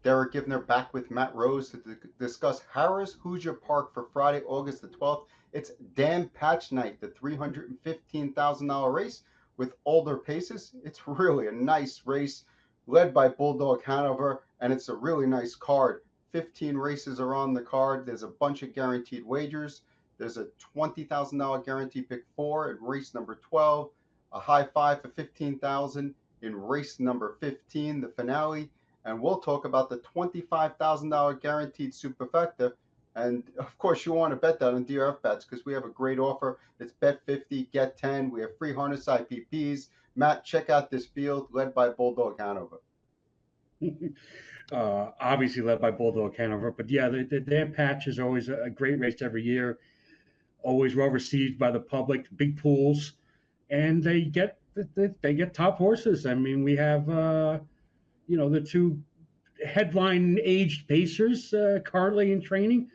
Derick Giwner back with Matt Rose to discuss Harrah's Hoosier Park for Friday, August the 12th. It's Dan Patch Night, the $315,000 race with older paces. It's really a nice race led by Bulldog Hanover, and it's a really nice card. 15 races are on the card. There's a bunch of guaranteed wagers. There's a $20,000 guarantee pick four in race number 12, a high five for 15,000 in race number 15, the finale, and we'll talk about the $25,000 guaranteed superfecta. And of course, you want to bet that on DRF bets because we have a great offer. It's bet 50, get 10. We have free harness IPPs. Matt, check out this field led by Bulldog Hanover. Obviously led by Bulldog Hanover, but yeah, the Dan Patch is always a great race every year. Always well received by the public. Big pools, and they get top horses. I mean, we have the two headline aged pacers currently in training,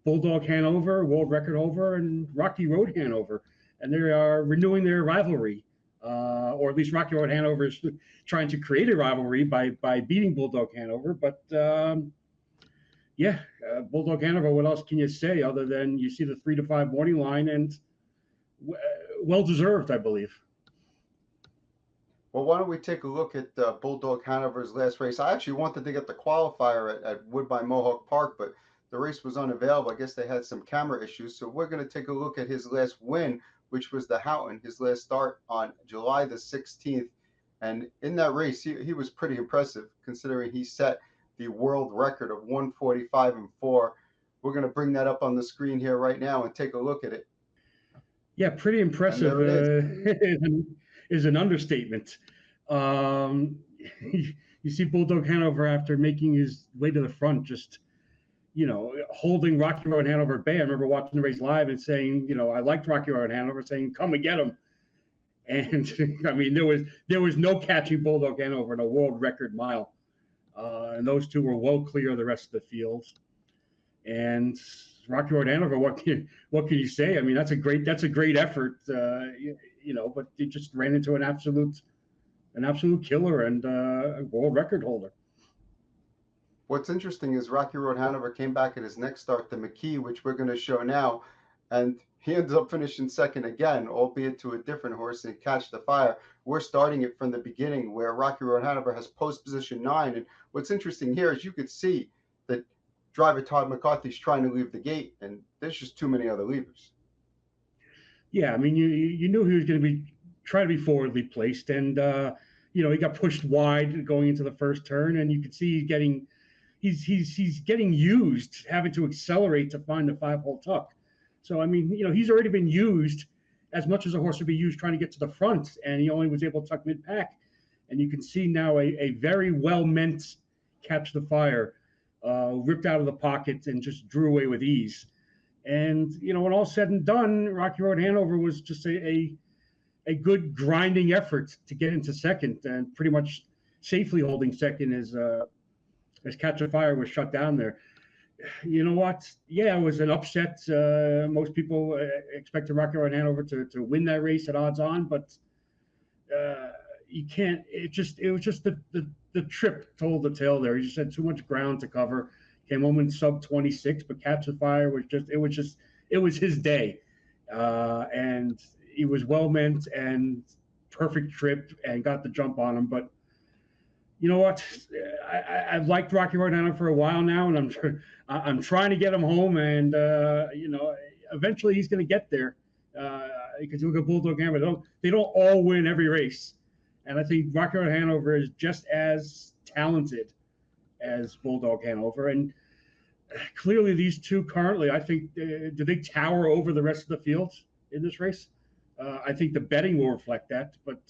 Bulldog Hanover, World Record Hanover, and Rocky Road Hanover, and they are renewing their rivalry. Or at least Rocky Road Hanover is trying to create a rivalry by beating Bulldog Hanover. But Bulldog Hanover, what else can you say other than you see the 3 to 5 morning line and well deserved, I believe. Well, why don't we take a look at Bulldog Hanover's last race? I actually wanted to get the qualifier at Woodbine Mohawk Park, but the race was unavailable. I guess they had some camera issues. So we're going to take a look at his last win, which was the Houghton, his last start on July the 16th. And in that race, he was pretty impressive considering he set the world record of 145.4. We're going to bring that up on the screen here right now and take a look at it. Yeah, pretty impressive is an understatement. You see Bulldog Hanover after making his way to the front, just holding Rocky Road Hanover at bay. I remember watching the race live and saying, I liked Rocky Road Hanover, saying, "Come and get him." And I mean, there was no catching Bulldog Hanover in a world record mile, and those two were well clear of the rest of the field. And Rocky Road Hanover, what can you say? I mean, that's a great effort, but it just ran into an absolute killer and a world record holder. What's interesting is Rocky Road Hanover came back at his next start, the McKee, which we're going to show now, and he ends up finishing second again, albeit to a different horse, and Catch the Fire. We're starting it from the beginning where Rocky Road Hanover has post position 9. And what's interesting here is you could see that driver Todd McCarthy's trying to leave the gate, and there's just too many other leavers. Yeah, I mean, you knew he was going to be trying to be forwardly placed, and he got pushed wide going into the first turn, and you could see he's getting used, having to accelerate to find the 5-hole tuck. So I mean, he's already been used as much as a horse would be used trying to get to the front, and he only was able to tuck mid-pack. And you can see now a very well-meant Catch the Fire ripped out of the pocket and just drew away with ease. And when all said and done, Rocky Road Hanover was just a good grinding effort to get into second and pretty much safely holding second as Catch the Fire was shut down there. You know what? Yeah, it was an upset. Most people expected Rocky Road Hanover to win that race at odds on, but you can't. It was just the trip told the tale there. He just had too much ground to cover. Came home in sub 26, but Catch the Fire was it was his day, and he was well meant and perfect trip and got the jump on him, but. You know what? I've liked Rocky Road Hanover for a while now, and I'm trying to get him home, and eventually he's going to get there because you look at Bulldog Hanover, they don't all win every race, and I think Rocky Road Hanover is just as talented as Bulldog Hanover, and clearly these two currently, I think, do they tower over the rest of the field in this race? I think the betting will reflect that, but.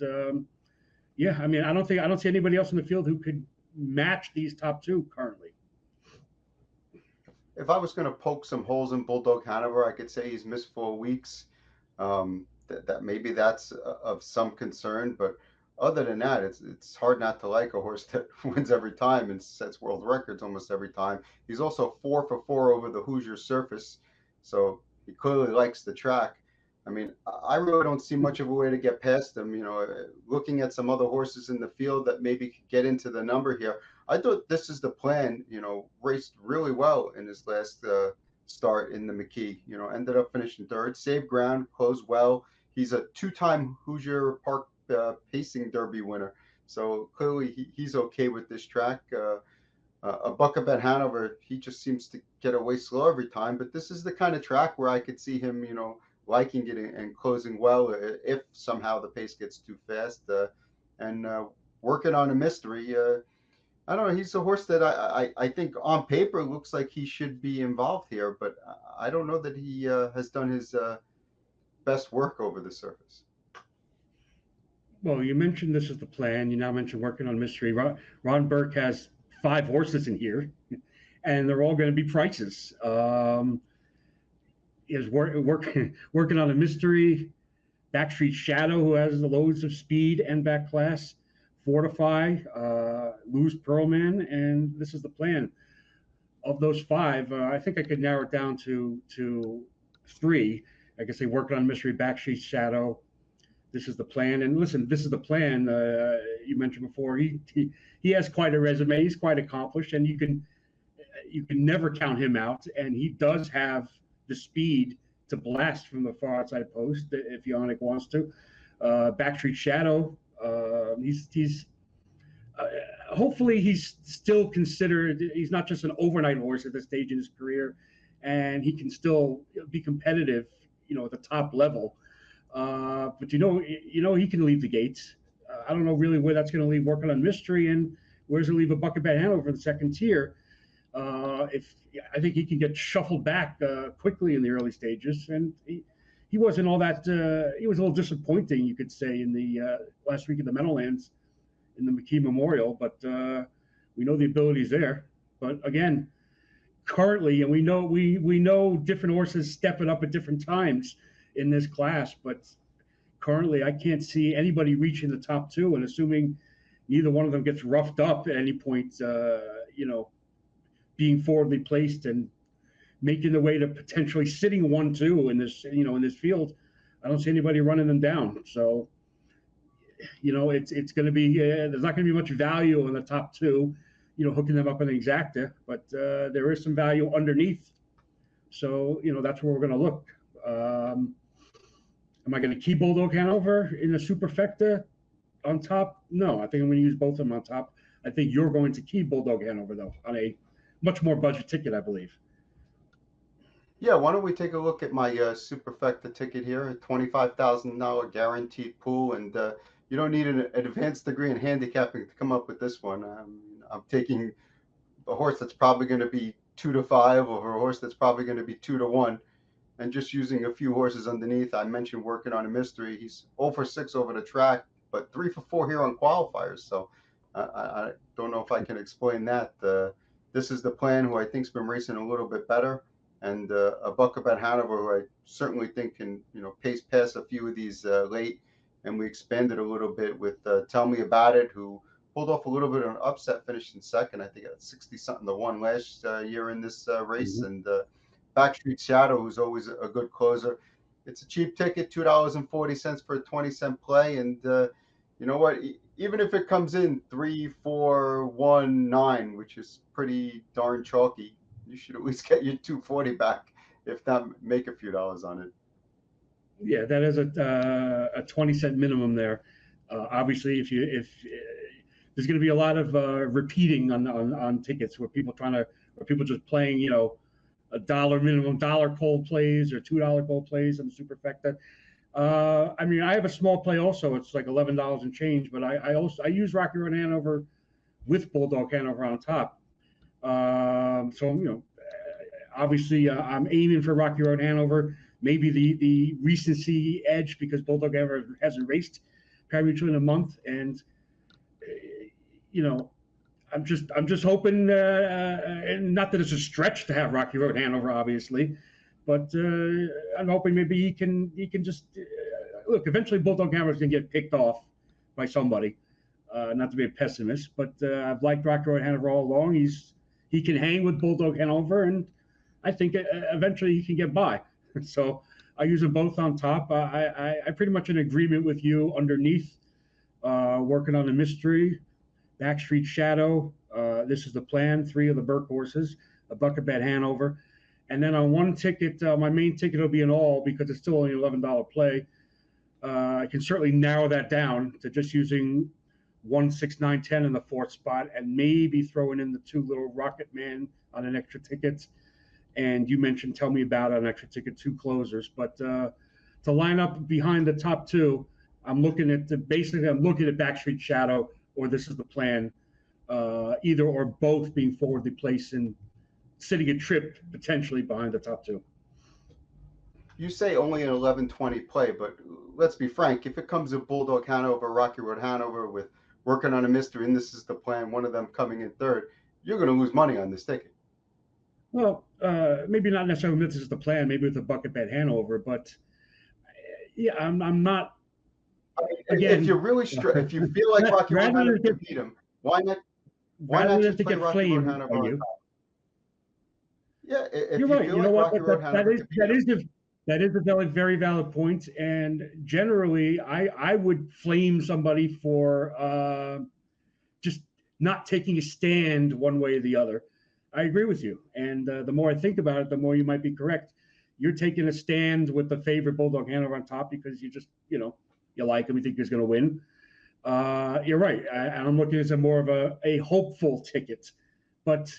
Yeah, I mean, I don't see anybody else in the field who could match these top two currently. If I was going to poke some holes in Bulldog Hanover, I could say he's missed 4 weeks. That maybe that's of some concern, but other than that, it's hard not to like a horse that wins every time and sets world records almost every time. He's also 4 for 4 over the Hoosier surface, so he clearly likes the track. I mean, I really don't see much of a way to get past him. Looking at some other horses in the field that maybe could get into the number here, I thought This Is the Plan, raced really well in his last start in the McKee. Ended up finishing third, saved ground, closed well. He's a two-time Hoosier Park Pacing Derby winner, so clearly he's okay with this track. A Buckabat Hanover, he just seems to get away slow every time. But this is the kind of track where I could see him, liking it and closing well if somehow the pace gets too fast. And Working on a Mystery. I don't know. He's a horse that I think on paper looks like he should be involved here, but I don't know that he has done his best work over the surface. Well, you mentioned This Is the Plan. You now mentioned Working on Mystery. Ron Burke has 5 horses in here, and they're all going to be prices. Is working on a Mystery, Backstreet Shadow, who has the loads of speed and back class, Fortify, Lose Pearlman, and This Is the Plan. Of those 5, I think I could narrow it down to 3. I could say Working on Mystery, Backstreet Shadow, This Is the Plan. And listen, This Is the Plan. You mentioned before, he has quite a resume. He's quite accomplished, and you can never count him out. And he does have the speed to blast from the far outside post if Yannick wants to. Backstreet Shadow. He's hopefully he's still considered. He's not just an overnight horse at this stage in his career, and he can still be competitive, at the top level. But he can leave the gates. I don't know really where that's going to leave Working on Mystery, and where's it leave a Buckabat Hanover in the second tier. I think he can get shuffled back quickly in the early stages, and he wasn't all that. He was a little disappointing, you could say, in the last week of the Meadowlands in the McKee Memorial. But we know the ability's there. But again, currently, and we know different horses stepping up at different times in this class. But currently, I can't see anybody reaching the top 2, and assuming neither one of them gets roughed up at any point, being forwardly placed and making the way to potentially sitting 1-2 in this field, I don't see anybody running them down. So, it's going to be there's not going to be much value in the top 2, hooking them up in the exacta, but there is some value underneath. So, that's where we're going to look. Am I going to key Bulldog Hanover in the superfecta on top? No, I think I'm going to use both of them on top. I think you're going to key Bulldog Hanover, though, on a much more budget ticket, I believe. Yeah, why don't we take a look at my superfecta ticket here, a $25,000 guaranteed pool, and you don't need an advanced degree in handicapping to come up with this one. I'm taking a horse that's probably going to be 2-5 over a horse that's probably going to be 2-1, and just using a few horses underneath. I mentioned Working on a Mystery. He's 0 for 6 over the track, but 3 for 4 here on qualifiers. So I don't know if I can explain that. This Is the Plan, who I think's been racing a little bit better, and a Buckabat Hanover, who I certainly think can pace past a few of these late. And we expanded a little bit with Tell Me About It, who pulled off a little bit of an upset, finished in second. I think at 60-something to 1 last year in this race. Mm-hmm. And Backstreet Shadow, who's always a good closer. It's a cheap ticket, $2.40 for a 20-cent play. And you know what? Even if it comes in 3, 4, 1, 9, which is pretty darn chalky, you should at least get your $2.40 back, if not make a few dollars on it. Yeah, that is a 20-cent minimum there. Obviously, if there's going to be a lot of repeating on tickets where people just playing, a $1 minimum, $1 cold plays or $2 cold plays on the superfecta. I have a small play also. It's like $11 and change, but I use Rocky Road Hanover with Bulldog Hanover on top. So obviously I'm aiming for Rocky Road Hanover. Maybe the recency edge because Bulldog Hanover hasn't raced pari-mutuel in a month, and I'm just hoping, and not that it's a stretch to have Rocky Road Hanover, obviously, but I'm hoping maybe he can just look. Eventually, Bulldog Hanover is going to get picked off by somebody. Not to be a pessimist, but I've liked Rocky Road Hanover all along. He can hang with Bulldog Hanover, and I think eventually he can get by. So I use them both on top. I pretty much in agreement with you underneath. Working on a Mystery, Backstreet Shadow, This is the plan. 3 of the Burke horses, a bucket bet Hanover, and then on one ticket, my main ticket will be an all because it's still only an $11 play. I can certainly narrow that down to just using 1, 6, 9, 10 in the 4th spot, and maybe throwing in the 2 little Rocket Man on an extra ticket. And you mentioned Tell Me About an extra ticket, 2 closers. But to line up behind the top 2, I'm looking at Backstreet Shadow or This Is the Plan, either or both being forwardly placed and sitting a trip potentially behind the top 2. You say only an 11-20 play, but let's be frank. If it comes to Bulldog Hanover, Rocky Road Hanover with Working on a Mystery, and This Is the Plan, one of them coming in third, you're going to lose money on this ticket. Well, maybe not necessarily This Is the Plan, maybe with a bucket bet Hanover, but yeah, I'm not. Again, if you're really if you feel like Rocky Road Hanover can beat him, why not? Why not just play Rocky Road Hanover on top? Yeah, if you're you right. feel You know like what? Rocky Road Hanover That is a very valid point. And generally, I would flame somebody for just not taking a stand one way or the other. I agree with you. And the more I think about it, the more you might be correct. You're taking a stand with the favorite Bulldog Hanover on top because you just, you like him, you think he's going to win. You're right. And I'm looking at it more of a hopeful ticket. But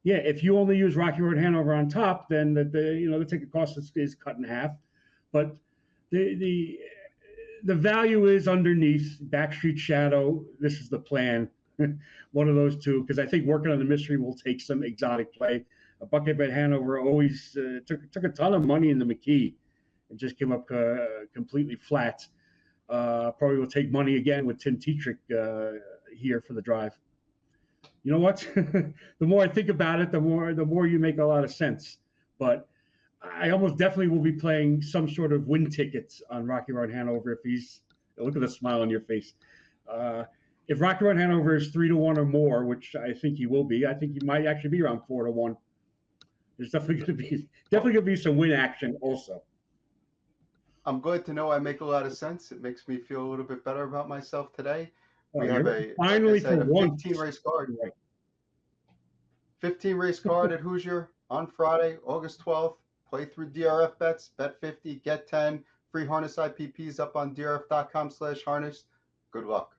yeah, if you only use Rocky Road Hanover on top, then the ticket cost is cut in half. But the value is underneath Backstreet Shadow. This Is the Plan. One of those 2, because I think Working on the Mystery will take some exotic play. A bucket bet Hanover always took a ton of money in the McKee and just came up completely flat. Probably will take money again with Tim Tetrick here for the drive. You know what? The more I think about it, the more you make a lot of sense. But I almost definitely will be playing some sort of win tickets on Rocky Road Hanover if he's. Look at the smile on your face. If Rocky Road Hanover is 3-1 or more, which I think he will be, I think he might actually be around 4-1. There's definitely going to be some win action also. I'm glad to know I make a lot of sense. It makes me feel a little bit better about myself today. We have a 15 race card. Right. 15 race card at Hoosier on Friday, August 12th. Play through DRF bets, bet 50, get 10. Free harness IPPs up on DRF.com/harness. Good luck.